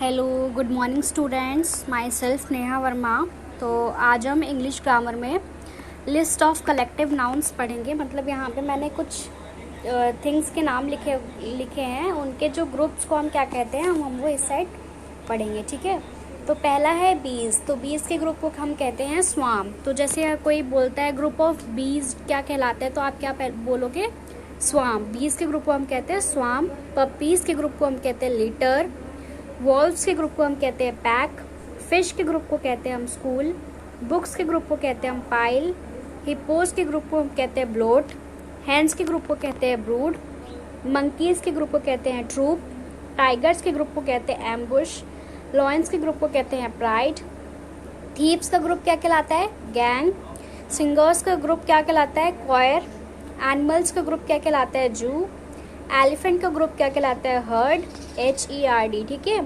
Hello, good morning students. My self Neha Verma. तो आज हम इंग्लिश ग्रामर में लिस्ट ऑफ कलेक्टिव नाउन्स पढ़ेंगे। मतलब यहाँ पे मैंने कुछ थिंग्स के नाम लिखे हैं, उनके जो ग्रुप्स को हम क्या कहते हैं हम वो इस साइड पढ़ेंगे, ठीक है। तो पहला है बीज। तो बीज के ग्रुप को हम कहते हैं स्वाम। तो जैसे कोई बोलता है ग्रुप ऑफ बीज क्या कहलाते हैं, तो आप क्या बोलोगे? स्वाम। बीज के ग्रुप को हम कहते हैं स्वाम। पपीज के ग्रुप को हम कहते हैं लिटर। वॉल्व्स के ग्रुप को हम कहते हैं पैक। फिश के ग्रुप को कहते हैं हम स्कूल। बुक्स के ग्रुप को कहते हैं हम पाइल। हिप्पोज के ग्रुप को हम कहते हैं ब्लोट। हैंड्स के ग्रुप को कहते हैं ब्रूड। मंकीज के ग्रुप को कहते हैं ट्रूप। टाइगर्स के ग्रुप को कहते हैं एम्बुश। लॉयंस के ग्रुप को कहते हैं प्राइड। थीप्स का ग्रुप क्या कहलाता है? गैंग। सिंगर्स का ग्रुप क्या कहलाता है? क्वायर। एनिमल्स का ग्रुप क्या कहलाता है? जू। एलिफेंट का ग्रुप क्या कहलाता है? हर्ड, HERD, ठीक है।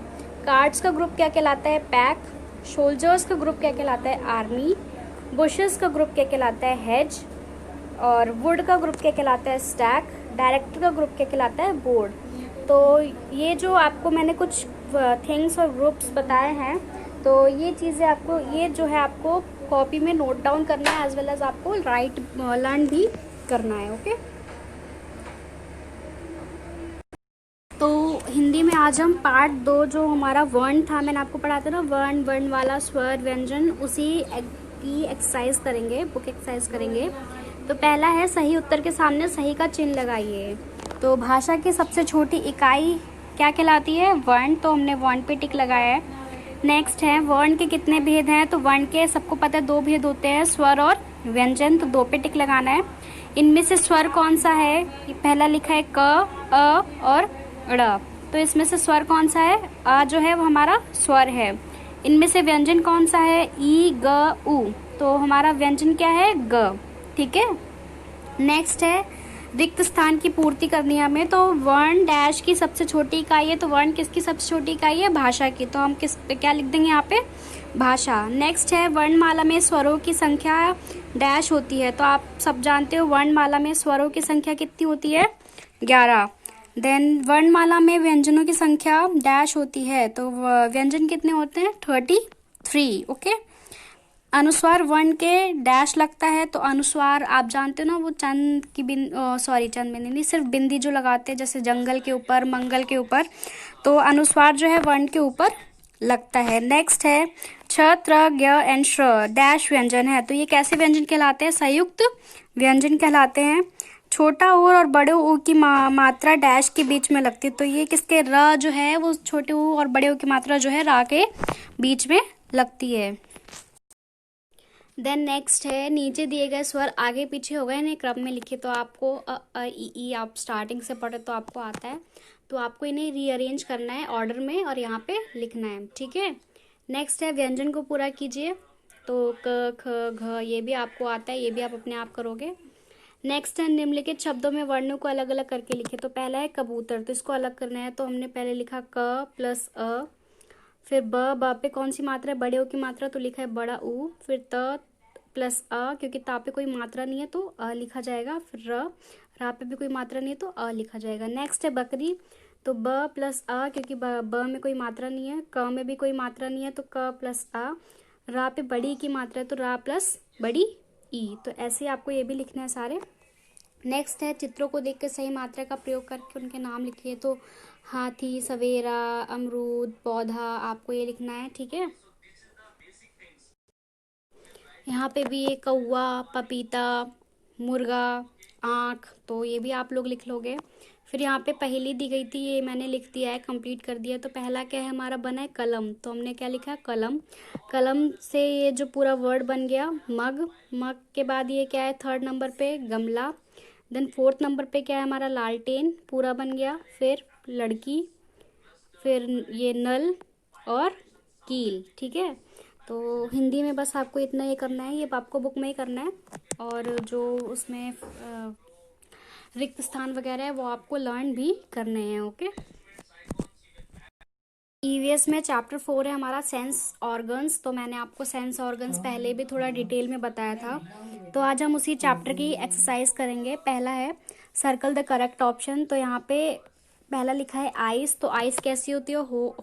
कार्ड्स का ग्रुप क्या कहलाता है? पैक। सोल्जर्स का ग्रुप क्या कहलाता है? आर्मी। बुशेस का ग्रुप क्या कहलाता है? हेज। और वुड का ग्रुप क्या कहलाता है? स्टैक। डायरेक्टर का ग्रुप क्या कहलाता है? बोर्ड। तो ये जो आपको मैंने कुछ थिंग्स और ग्रुप्स बताए हैं, तो ये चीज़ें आपको ये जो है आपको कॉपी में नोट डाउन करना है, एज वेल एज आपको राइट लर्न भी करना है, ओके। तो हिंदी में आज हम पार्ट 2 जो हमारा वर्ण था, मैंने आपको पढ़ा था ना, वर्ण वाला स्वर व्यंजन, उसी की एक्सरसाइज करेंगे, बुक एक्सरसाइज करेंगे। तो पहला है सही उत्तर के सामने सही का चिन्ह लगाइए। तो भाषा की सबसे छोटी इकाई क्या कहलाती है? वर्ण। तो हमने वर्ण पे टिक लगाया है। नेक्स्ट है वर्ण के कितने भेद हैं? तो वर्ण के सबको पता है 2 भेद होते हैं, स्वर और व्यंजन। तो 2 पे टिक लगाना है। इनमें से स्वर कौन सा है? पहला लिखा है क, अ और ड़। तो इसमें से स्वर कौन सा है? आ जो है वो हमारा स्वर है। इनमें से व्यंजन कौन सा है? ई, ग, उ। तो हमारा व्यंजन क्या है? ग, ठीक है। नेक्स्ट है रिक्त स्थान की पूर्ति करनी है हमें। तो वर्ण डैश की सबसे छोटी इकाई है। तो वर्ण किसकी सबसे छोटी इकाई है? भाषा की। तो हम किस पे क्या लिख देंगे यहाँ पे? भाषा। नेक्स्ट है वर्णमाला में स्वरों की संख्या डैश होती है। तो आप सब जानते हो वर्णमाला में स्वरों की संख्या कितनी होती है? 11। देन वर्णमाला में व्यंजनों की संख्या डैश होती है। तो व्यंजन कितने होते हैं? 33, ओके। अनुस्वार वर्ण के डैश लगता है। तो अनुस्वार आप जानते हो ना, वो चंद की चंद बिंदी नहीं, सिर्फ बिंदी जो लगाते हैं, जैसे जंगल के ऊपर, मंगल के ऊपर। तो अनुस्वार जो है वर्ण के ऊपर लगता है। नेक्स्ट है छ, त्र, ज्ञ एंड श्र डैश व्यंजन है। तो ये कैसे व्यंजन कहलाते हैं? संयुक्त व्यंजन कहलाते हैं। छोटा ऊ और बड़े ऊ की मात्रा डैश के बीच में लगती है। तो ये किसके? र जो है वो छोटे ऊ और बड़े ऊ की मात्रा जो है रा के बीच में लगती है। देन नेक्स्ट है नीचे दिए गए स्वर आगे पीछे हो गए, इन्हें क्रम में लिखे। तो आपको ई आप स्टार्टिंग से पढ़े तो आपको आता है, तो आपको इन्हें रीअरेंज करना है ऑर्डर में और यहाँ पे लिखना है, ठीक है। नेक्स्ट है व्यंजन को पूरा कीजिए। तो क, ख, घ ये भी आपको आता है, ये भी आप अपने आप करोगे। नेक्स्ट है निम्नलिखित शब्दों में वर्णों को अलग अलग करके लिखे। तो पहला है कबूतर। तो इसको अलग करना है। तो हमने पहले लिखा क प्लस अ। फिर ब पे कौन सी मात्रा है? बड़े ओ की मात्रा, तो लिखा है बड़ा ऊ। फिर त प्लस अ, क्योंकि ता पे कोई मात्रा नहीं है तो अ लिखा जाएगा। फिर रा पे भी कोई मात्रा नहीं है तो अ लिखा जाएगा। नेक्स्ट है बकरी। तो ब प्लस अ, क्योंकि ब में कोई मात्रा नहीं है, क में भी कोई मात्रा नहीं है तो क प्लस अ। रा पे बड़ी की मात्रा है तो रा प्लस बड़ी ई। तो ऐसे आपको ये भी लिखना है सारे। नेक्स्ट है चित्रों को देख के सही मात्रा का प्रयोग करके उनके नाम लिखिए। तो हाथी, सवेरा, अमरूद, पौधा, आपको ये लिखना है, ठीक है। यहाँ पे भी ये कौवा, पपीता, मुर्गा, आँख, तो ये भी आप लोग लिख लोगे। फिर यहाँ पे पहेली दी गई थी, ये मैंने लिख दिया है, कंप्लीट कर दिया। तो पहला क्या है हमारा बना है? कलम। तो हमने क्या लिखा? कलम। कलम से ये जो पूरा वर्ड बन गया मग। मग के बाद ये क्या है? 3rd नंबर पे गमला। देन 4th नंबर पे क्या है हमारा? लालटेन, पूरा बन गया। फिर लड़की, फिर ये नल और कील, ठीक है। तो हिंदी में बस आपको इतना ही करना है, ये आपको बुक में ही करना है। और जो उसमें रिक्त स्थान वगैरह है वो आपको लर्न भी करने हैं, ओके। ईवीएस में चैप्टर 4 है हमारा सेंस ऑर्गन्स। तो मैंने आपको सेंस ऑर्गन्स पहले भी थोड़ा डिटेल में बताया था। तो आज हम उसी चैप्टर की एक्सरसाइज करेंगे। पहला है सर्कल द करेक्ट ऑप्शन। तो यहाँ पे पहला लिखा है आइस, तो आइस कैसी होती है,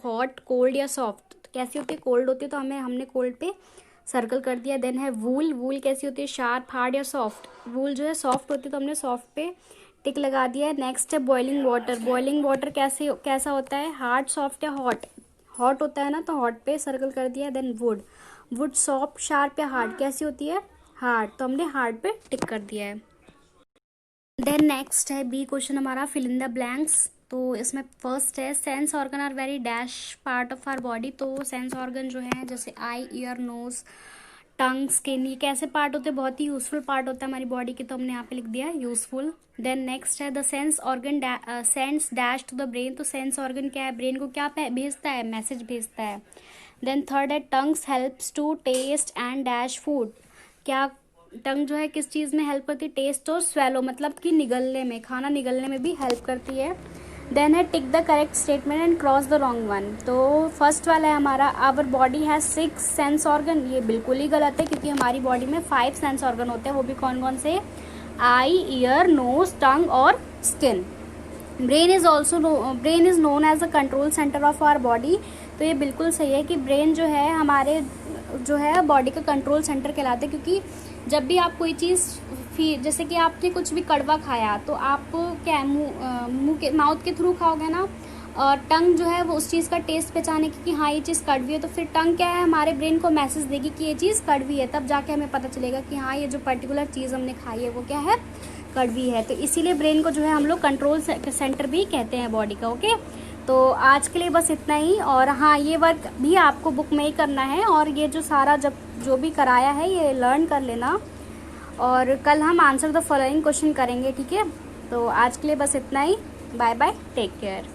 हॉट, कोल्ड या सॉफ्ट। कैसी होती है, कोल्ड होती है, तो हमने कोल्ड पे सर्कल कर दिया। देन है वूल, वूल कैसी होती है, शार्प, हार्ड या सॉफ्ट। वूल जो है सॉफ्ट होती है, तो हमने सॉफ्ट पे टिक लगा दिया है। नेक्स्ट है बॉइलिंग वाटर, बॉइलिंग वाटर कैसा होता है, हार्ड, सॉफ्ट या हॉट। हॉट होता है ना, तो हॉट पे सर्कल कर दिया। Then wood, wood soft, sharp या हार्ड। कैसी होती है, हार्ड, तो हमने हार्ड पे टिक कर दिया है। देन नेक्स्ट है बी क्वेश्चन हमारा, फिल इन द ब्लैंक्स। तो इसमें फर्स्ट है sense organ are very dash part of our body. तो सेंस ऑर्गन जो है जैसे eye, ear, nose, tongue, skin, ये कैसे पार्ट होते हैं, बहुत ही यूजफुल पार्ट होता है हमारी बॉडी के, तो हमने यहाँ पे लिख दिया यूजफुल। देन नेक्स्ट है the sense organ sense dash to the brain. तो सेंस ऑर्गन क्या है, ब्रेन को क्या भेजता है, मैसेज भेजता है। देन थर्ड है tongues helps to taste and dash food. क्या टंग जो है किस चीज़ में हेल्प करती है, टेस्ट और स्वेलो, मतलब कि निगलने में, खाना निगलने में भी हेल्प करती है। देन है tick the correct statement and cross the wrong one. तो फर्स्ट वाला है हमारा our body has 6 sense organ. ये बिल्कुल ही गलत है, क्योंकि हमारी बॉडी में 5 सेंस ऑर्गन होते हैं। वो भी कौन कौन से, आई, ईयर, नोज, टंग और skin. Brain is known as a control centre of our body. तो ये बिल्कुल सही है कि ब्रेन जो है हमारे जो है बॉडी का कंट्रोल सेंटर कहलाता है, क्योंकि जब भी आप कोई चीज़ जैसे कि आपने कुछ भी कड़वा खाया, तो आप क्या मुंह के माउथ के थ्रू खाओगे ना, और टंग जो है वो उस चीज़ का टेस्ट पहचाने कि हाँ ये चीज़ कड़वी है, तो फिर टंग क्या है, हमारे ब्रेन को मैसेज देगी कि ये चीज़ कड़वी है, तब जाके हमें पता चलेगा कि हाँ ये जो पर्टिकुलर चीज़ हमने खाई है वो क्या है, कड़वी है। तो इसीलिए ब्रेन को जो है हम लोग कंट्रोल सेंटर भी कहते हैं बॉडी का। ओके, तो आज के लिए बस इतना ही। और हाँ, ये वर्क भी आपको बुक में ही करना है, और ये जो सारा जो भी कराया है ये लर्न कर लेना, और कल हम आंसर द फॉलोइंग क्वेश्चन करेंगे, ठीक है। तो आज के लिए बस इतना ही, बाय बाय, टेक केयर।